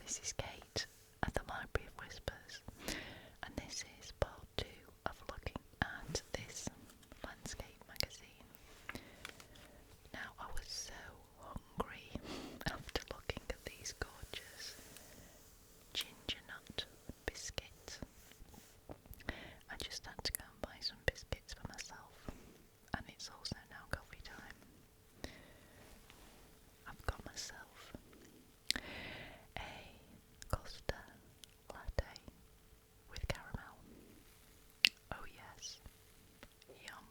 This is Kate at the Library of Whispers, and this is part 2 of looking at this landscape magazine. Now, I was so hungry after looking at these gorgeous ginger nut biscuits. I just had to go and buy some biscuits for myself, and it's also now coffee time. I've got myself a Costa latte with caramel. Oh yes, yum.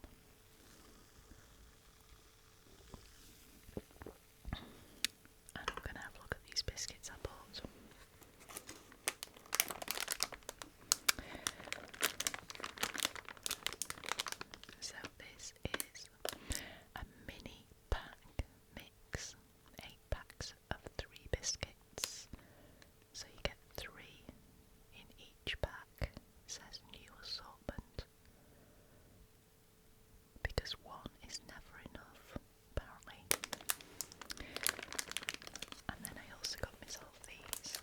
And I'm going to have a look at these biscuits I bought. So this is a mini pack mix, 8 packs of 3 biscuits. So you get 3 in each pack. It says new assortment, because 1 is never enough, apparently. And then I also got myself these.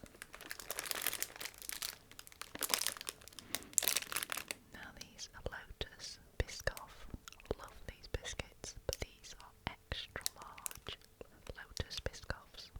Now these are Lotus Biscoff. Love these biscuits, but these are extra large Lotus Biscoffs.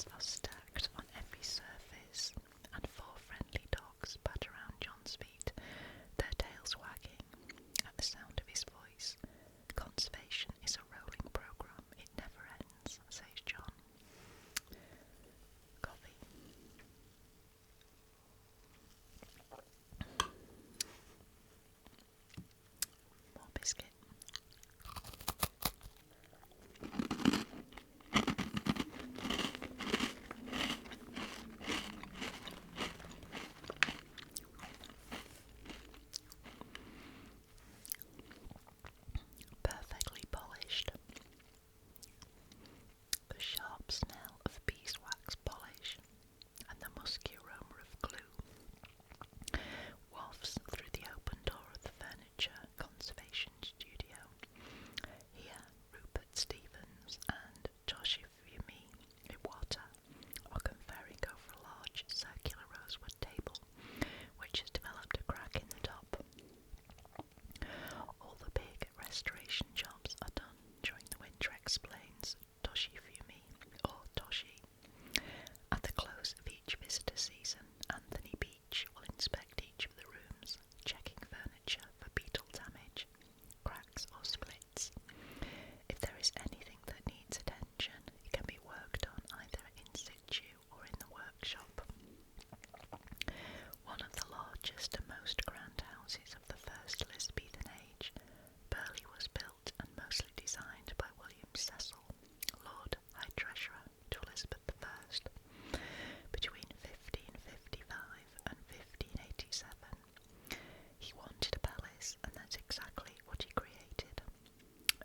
textiles are stacked on every surface, and four friendly dogs pat around John's feet, their tails wagging at the sound of his voice. Conservation is a rolling programme, it never ends, says John. Coffee. More biscuit. Perfectly polished. The sharp smell of beeswax polish and the musky aroma of glue wafts through the open door of the furniture conservation studio. Here, Rupert Stevens and Toshifumi Iwata are conferring over a large circular rosewood table, which has developed a crack in the top. All the big restoration jobs are done during the winter, explains Toshifumi, or Toshi. At the close of each visitor season, Anthony Beach will inspect each of the rooms, checking furniture for beetle damage, cracks or splits. If there is anything that needs attention, it can be worked on either in situ or in the workshop. One of the largest and most grand houses of the first Elizabethan age, Burghley was built and mostly designed by William Cecil, Lord High Treasurer to Elizabeth I, between 1555 and 1587. He wanted a palace, and that's exactly what he created.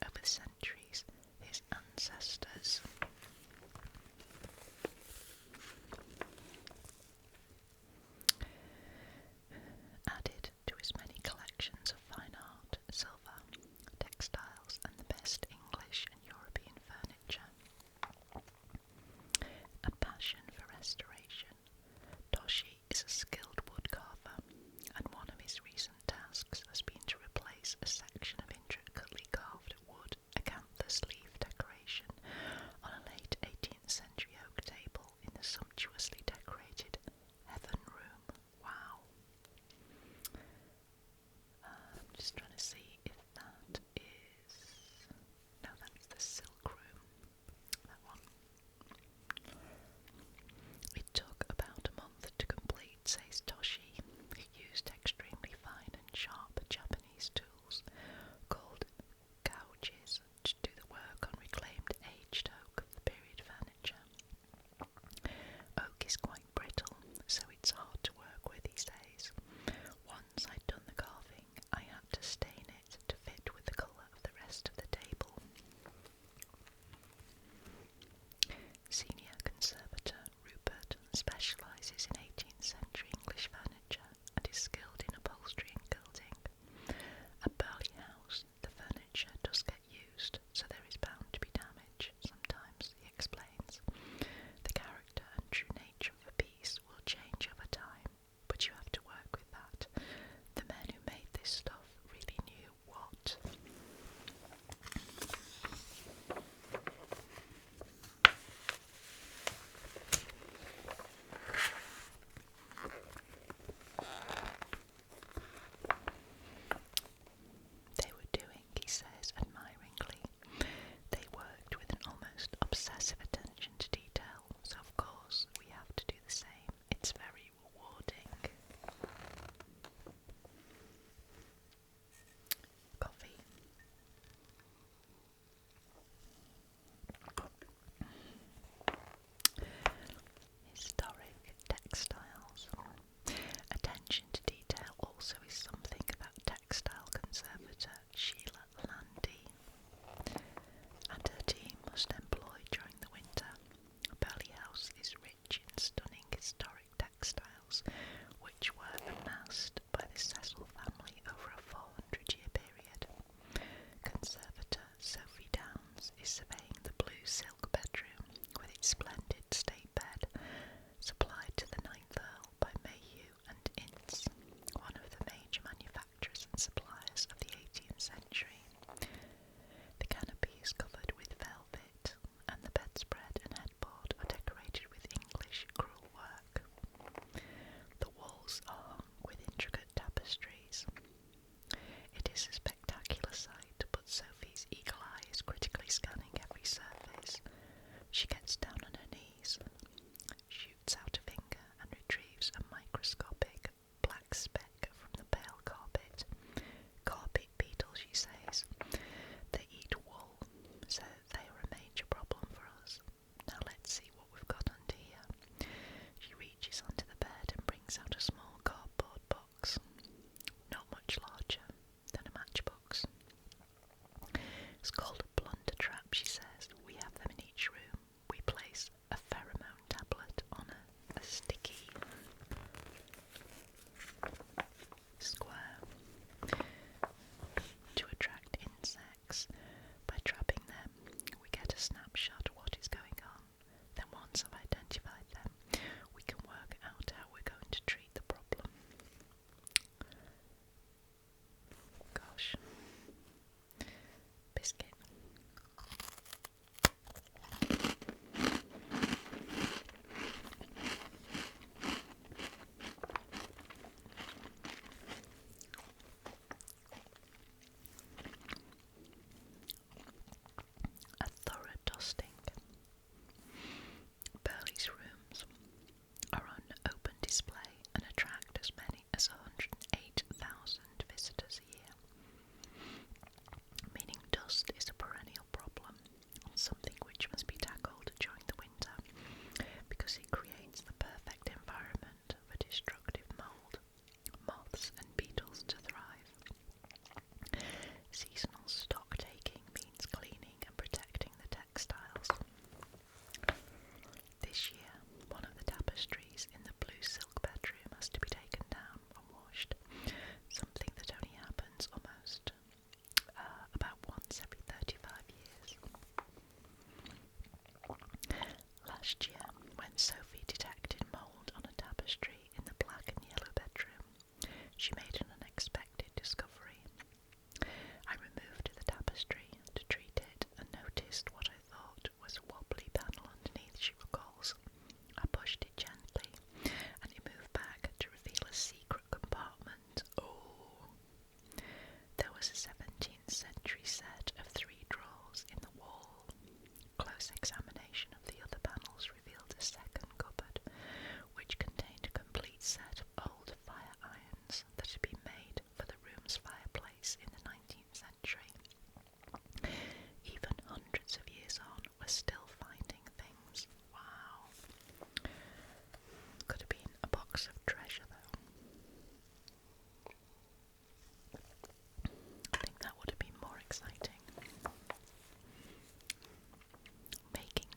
Over the centuries, his ancestors added to his many collections of fine art, silver, textiles, and the best English and European furniture. A passion for restoration, Toshi is a skilled wood carver, and one of his recent tasks has been to replace a section of intricately carved wood acanthus leaf decoration on a late 18th century oak table in the sumptuously decorated Heaven Room. Wow. I'm just trying to see if that is... No, that's the Silk Room. That one. It took about a month to complete, says Toshi. He used extremely fine and sharp Japanese tools called gouges to do the work on reclaimed aged oak of the period furniture. Oak is quite brittle, so it's hard to work with, he says. Once I'd done the carving, I had to stain it to fit with the colour of the rest of the table. Senior conservator Rupert specialises in 18th century English furniture and is skilled in upholstery and gilding. At Burghley House, the furniture does get used, so there is bound to be damage sometimes, he explains. The character and true nature of a piece will change over time, but you have to work with that. The men who made this stuff really knew what. They were doing, he says admiringly. They worked with an almost obsessive attention to detail, so of course we have to do the same. It's very rewarding. Coffee. Historic textiles. Attention to detail also is something that textile conservator Sheila Landy and her team must employ during the a snapshot of what is going on. Then once I've identified them, we can work out how we're going to treat the problem. Gosh. Biscuit. A thorough dusting. Burghley's rooms are on open display and attract as many as 108,000 visitors a year, meaning dust is a perennial problem and something which must be tackled during the winter because it creates the perfect environment for destructive mould, moths and beetles to thrive. Seasonal stock taking means cleaning and protecting the textiles. This year, one of the tapestries in the blue silk bedroom has to be taken down and washed, something that only happens almost about once every 35 years. Last year, when Sophie detected mould on a tapestry in the black and yellow bedroom, she made an unexpected discovery. I removed the tapestry to treat it and noticed what I thought was a wobbly panel underneath, she recalls. I pushed it gently and it moved back to reveal a secret compartment. Oh! There was a 17th century set of 3 drawers in the wall. Close examination of the other panels revealed a second cupboard, which contained a complete set of old fire irons that had been made for the room's fireplace in the 19th century. Even hundreds of years on, we're still finding things. Wow. Could have been a box of treasure, though. I think that would have been more exciting. Making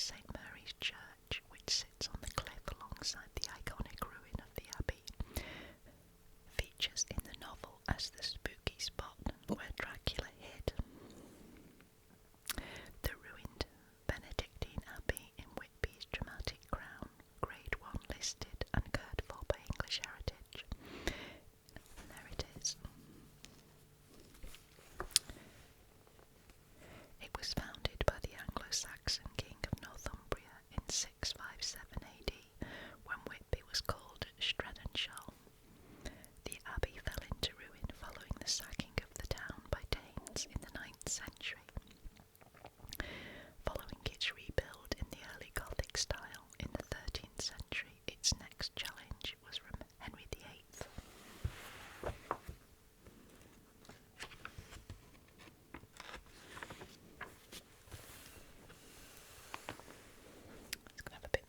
St Mary's Church, which sits on the cliff alongside the iconic ruin of the abbey, features in the novel as the spooky spot where Dracula hid. The ruined Benedictine Abbey in Whitby's dramatic crown, Grade 1 listed and cared for by English Heritage. And there it is. It was founded by the Anglo-Saxon King of Northumbria in 657 AD, when Whitby was called Stradonshall. The abbey fell into ruin following the sacking of the town by Danes in the 9th century. Following its rebuild in the early Gothic style in the 13th century, its next challenge was from Henry VIII. It's going to have a bit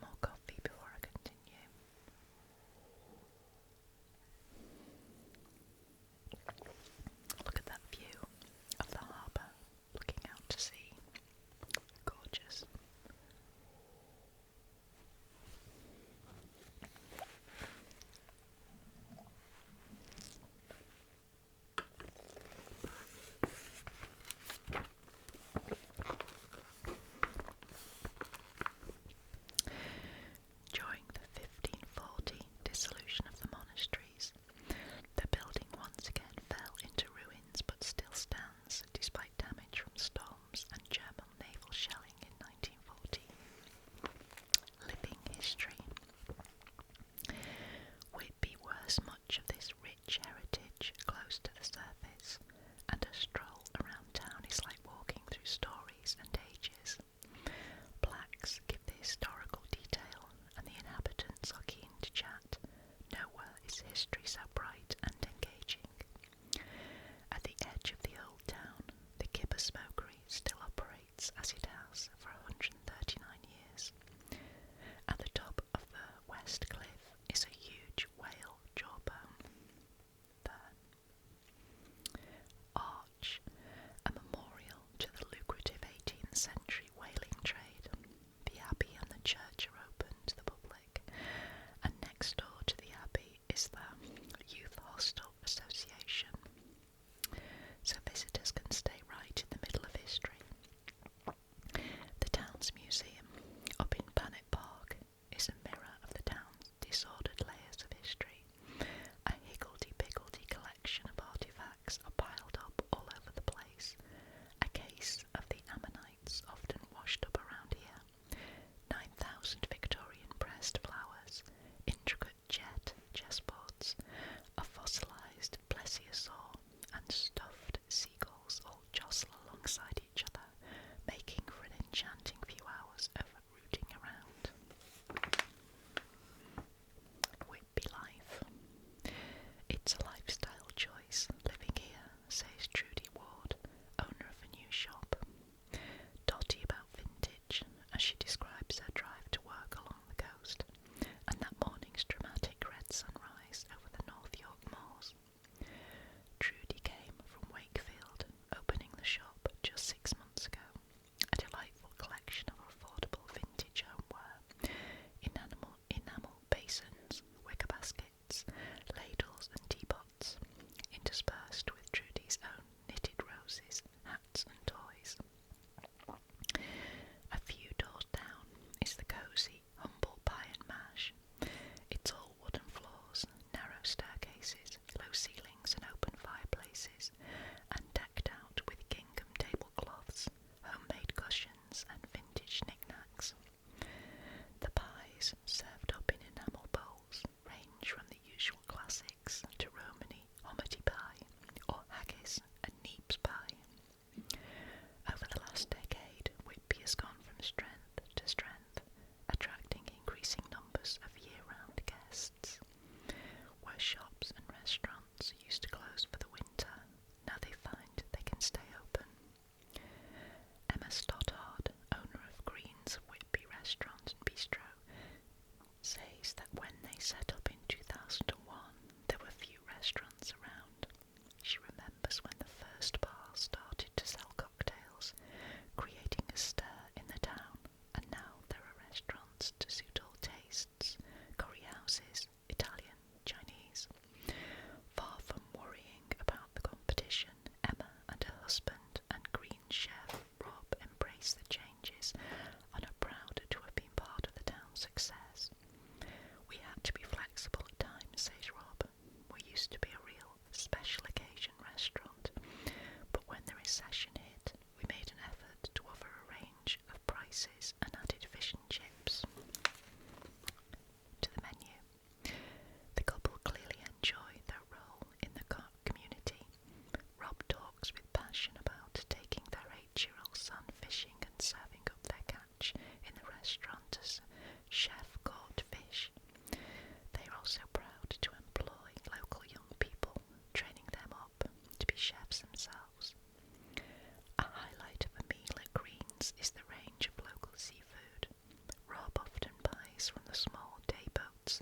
families from the small day boats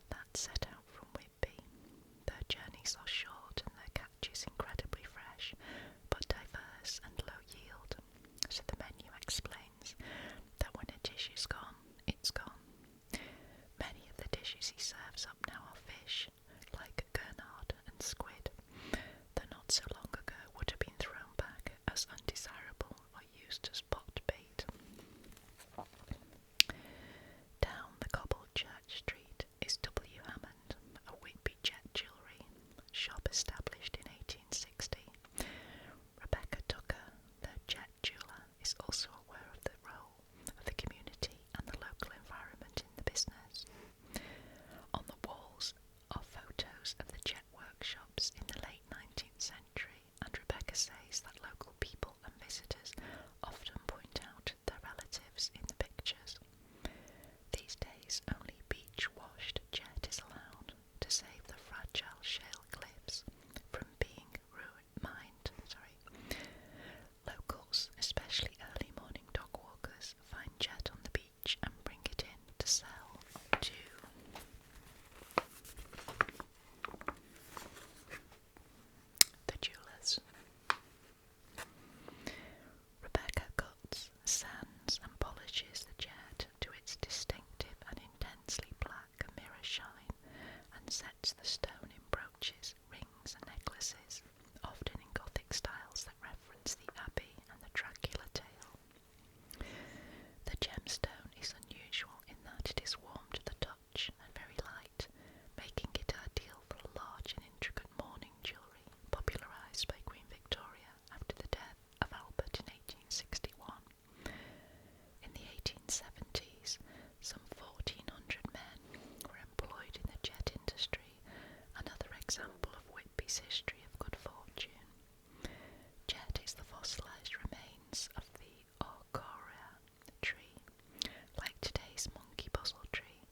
that set out from Whitby. Their journeys are short and their catches incredibly fresh, but diverse and low yield. So the menu explains that when a dish is gone, it's gone. Many of the dishes he serves up now are fish, like gurnard and squid, that not so long ago would have been thrown back as undesirable or used as pot bait. Down the cobbled Church Street is W. Hammond, a Whitby jet jewellery shop established in 1860. Rebecca Tucker, the jet jeweller, is also aware of the role of the community and the local environment in the business. On the walls are photos of the jet workshops in the late 19th century, and Rebecca says that local people and visitors often point out their relatives in the pictures. These days, only beach-washed jet is allowed to save the fragile shale cliffs from being mined. Locals, especially early morning dog walkers, find jet on the beach and bring it in to sell to the jewellers. Rebecca cuts, sands and polishes the jet to its distinctive and intensely black mirror shine, and sets the stone in brooches, rings and necklaces, often in Gothic styles that reference the Abbey and the Dracula tale. The gemstone is unusual in that it is warm to the touch and very light, making it ideal for large and intricate mourning jewellery, popularised by Queen Victoria after the death of Albert in 1861. In the 1870s, some 1,400 men were employed in the jet industry, another example of Whitby's history of good fortune. Jet is the fossilised remains of the Orchorea tree, like today's monkey bustle tree,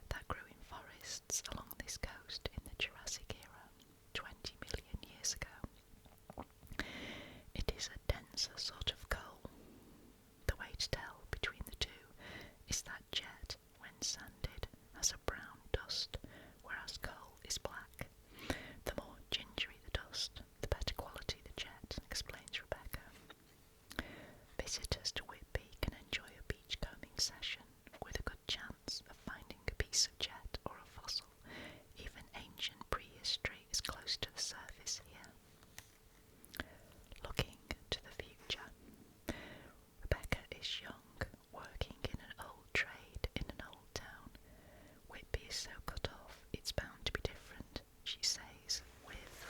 that grew in forests along this coast in the Jurassic era, 20 million years ago. It is a denser sort of coal. The way to tell between the two is that jet, when sanded, has a brown dust, whereas coal is black. The more gingery the dust, the better quality the jet, explains Rebecca. Visitors to Whitby can enjoy a beachcombing session with a good chance of finding a piece of jet or a fossil. Even ancient prehistory is close to the surface here. Looking to the future, Rebecca is young, working in an old trade in an old town. Whitby is so cut off, it's bound to be different, she says, with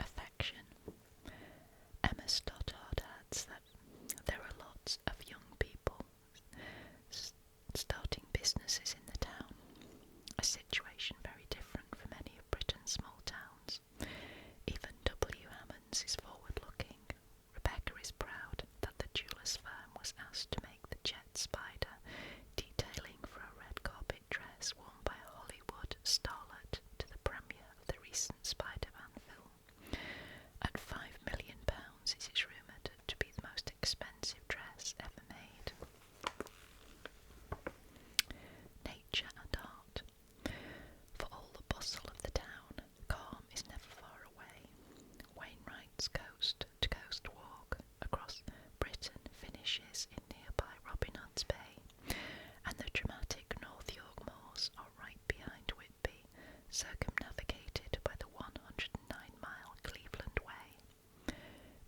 affection. Emma Stoddard adds that there are lots of young people starting businesses in the town, a situation very different from many of Britain's small towns. Even W. Hammond's is forward-looking. Rebecca is proud that the jeweller's firm was asked to make the jet spider detailing for a red carpet dress worn by a Hollywood starlet to the premiere of the recent Spider-Man film. At £5 million, it is rumoured to be the most expensive dress ever made. Nature and art. For all the bustle of the town, calm is never far away. Wainwright's coast-to-coast walk across Britain finishes in nearby Robin Hood's Bay, and the dramatic North York Moors are right behind Whitby, circumnavigated by the 109-mile Cleveland Way.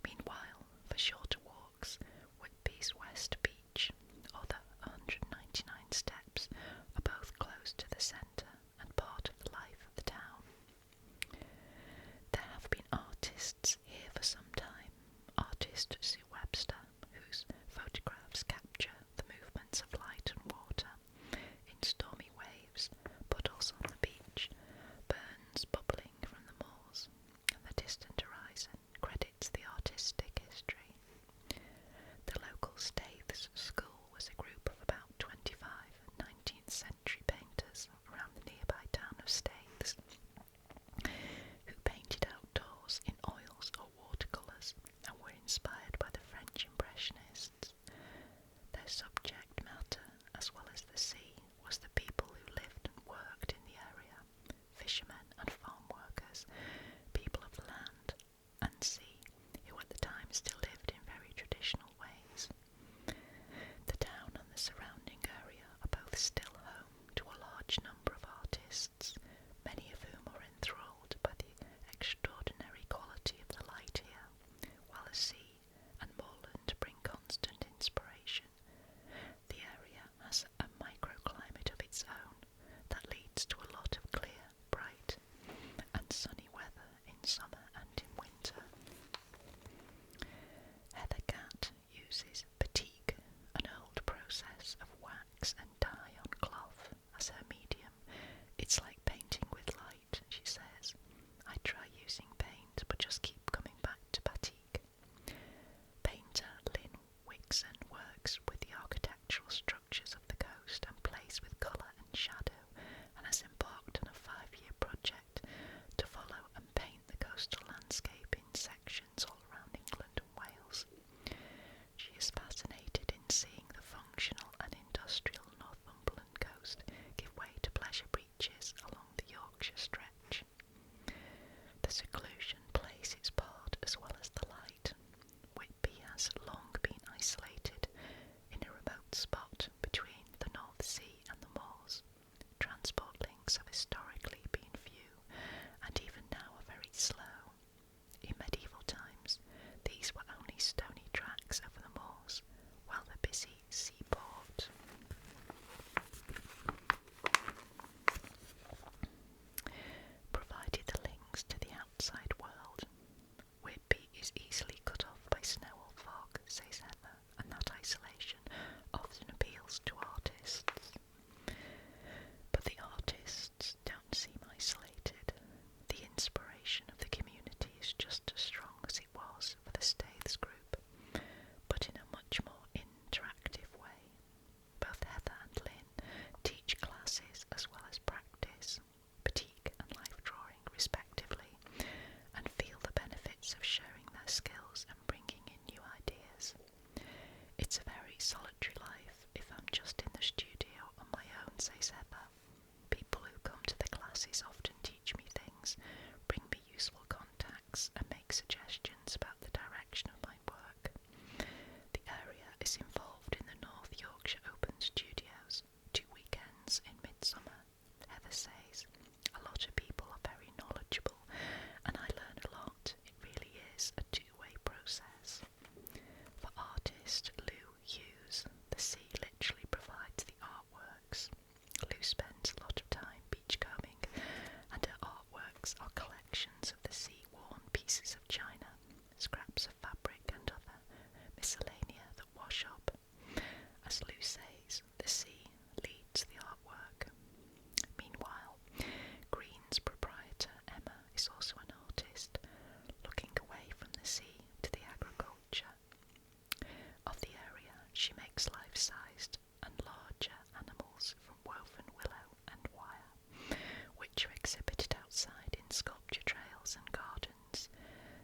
Meanwhile, for shorter walks, Whitby's West Beach, or the 199 Steps, are both close to the centre and part of the life of the town. There have been artists here for some time. Artist Sue Webster, whose photographs capture the movements of light and water in stormy waves, puddles on the beach, burns bubbling from the moors, and the distant horizon credits the artistic history. The local Staithes School was a group of about 25 19th century painters around the nearby town of still lived in very traditional ways. The town and the surrounding area are both still home to a large number of artists, many of whom are enthralled by the extraordinary quality of the light here, while the sea and moorland bring constant inspiration. The area has a microclimate of its own that leads to a lot of clear, bright and sunny weather in summer and in winter. Heather Cat uses batik, an old process of wax and dye on cloth, as her medium. It's like painting with light, she says. I try using paint, but just keep coming back to batik. Painter Lynn Wixon works with the architectural structures of the coast and plays with colour and shadow, and has embarked on a 5-year project to follow and paint the coastal landscape in sections all around England and Wales. She is fascinated in seeing the functional and industrial Northumberland coast give way to pleasure beaches along the Yorkshire stretch. The seclusion plays its part as well as the light. Whitby has long been isolated in a remote spot between the North Sea and the moors. Transport links have historically been few, and even now are very slow. In medieval times, these were only stony tracks over the moors, while the busy seaport provided the links to the outside world. Whitby is easily cut off by snow or fog, says Heather, and that isolation often appeals to artists. But the artists don't seem isolated. The inspiration of the community is just as strong as it was for the Staithes group, but in a much more interactive way. Both Heather and Lynn teach classes as well as practice, batik and life drawing respectively, and feel the benefits of sharing their skills and bringing in new ideas. It's a very solitary life if I'm just in the studio on my own, says Heather. People who come to the classes often teach me things, bring me useful contacts and make suggestions about the direction of my work. The area is involved in the North Yorkshire Open Studios, 2 weekends in midsummer. Heather says, a lot of people are very knowledgeable and I learn a lot. It really is a two-way process. For artist Lou Hughes, the sea literally provides the artworks. Lou spends a lot of time beachcombing, and her artworks are collections of the sea-worn pieces of china, scraps of fabric and other miscellanea that wash up. As Lou says, the sea leads the artwork. Meanwhile, Green's proprietor Emma is also an artist, looking away from the sea to the agriculture of the area. She makes life-sized and larger animals from woven willow and wire, which are exhibited outside in sculpture trails and gardens,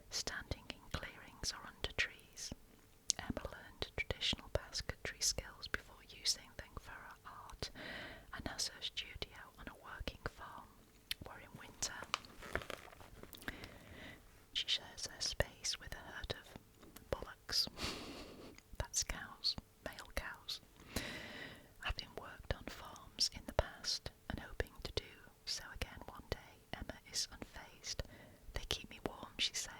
standing in clearings or under trees. Emma learned traditional basketry skills before using them for her art, and has her studio on a working farm, where in winter she shares her space with a herd of bullocks. That's cows, male cows. Having worked on farms in the past and hoping to do so again one day, Emma is unfazed. They keep me warm, she says.